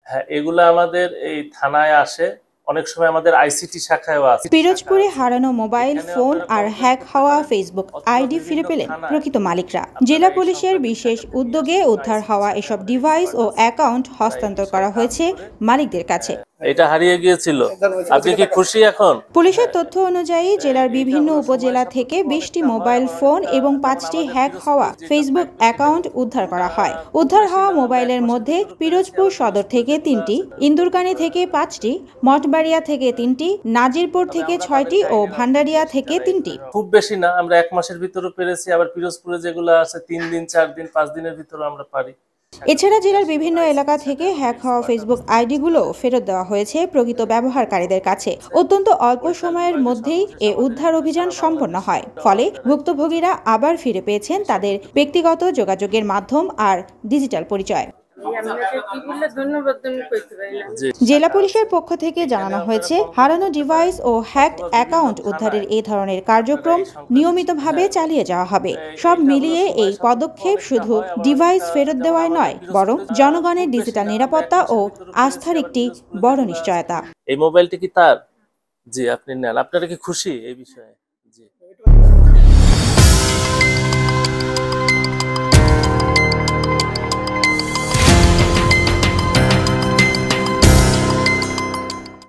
হ্যাঁ, এগুলো আমাদের এই থানায় আসে, অনেক সময় আমাদের আইসিটি শাখায়ও আছে। পিরোজপুরে হারানো মোবাইল ফোন আর হ্যাক হওয়া ফেসবুক আইডি ফিরে পেলেন প্রকৃত মালিকরা। জেলা পুলিশের বিশেষ উদ্যোগে উদ্ধার হওয়া এসব ডিভাইস ও অ্যাকাউন্ট হস্তান্তর করা হয়েছে মালিকদের কাছে। এটা হারিয়ে গিয়েছিল, আপনি কি খুশি এখন? পুলিশের তথ্য অনুযায়ী জেলার বিভিন্ন উপজেলা থেকে 20টি মোবাইল ফোন এবং 5টি হ্যাক হওয়া ফেসবুক অ্যাকাউন্ট উদ্ধার করা হয়। উদ্ধার হওয়া মোবাইলের মধ্যে পিরোজপুর সদর থেকে 3টি, ইন্দুরকানী থেকে 5টি, মঠবাড়িয়া থেকে 3টি, নাজিরপুর থেকে 6টি ও ভান্ডারিয়া থেকে 3টি। খুব বেশি না, আমরা 1 মাসের ভিতরে পেরেছি। আবার পিরোজপুরে যেগুলো আছে 3 দিন, 4 দিন, 5 দিনের ভিতরে আমরা পারি। এছাড়া জেলার বিভিন্ন এলাকা থেকে হ্যাক হওয়া ফেসবুক আইডিগুলো ফেরত দেওয়া হয়েছে প্রকৃত ব্যবহারকারীদের কাছে। অত্যন্ত অল্প সময়ের মধ্যেই এ উদ্ধার অভিযান সম্পন্ন হয়, ফলে ভুক্তভোগীরা আবার ফিরে পেয়েছেন তাদের ব্যক্তিগত যোগাযোগের মাধ্যম আর ডিজিটাল পরিচয়। জেলা পুলিশের পক্ষ থেকে জানানো হয়েছে, হারানো ডিভাইস ও হ্যাকড অ্যাকাউন্ট উদ্ধারের এই ধরনের কার্যক্রম নিয়মিতভাবে চালিয়ে যাওয়া হবে। সব মিলিয়ে এই পদক্ষেপ শুধু ডিভাইস ফেরত দেওয়াই নয়, বরং জনগণের ডিজিটাল নিরাপত্তা ও আস্থার একটি বড় নিশ্চয়তা। এই মোবাইলটি কি তার? জি, আপনি নেন। আপনারা কি খুশি এই বিষয়ে? জি।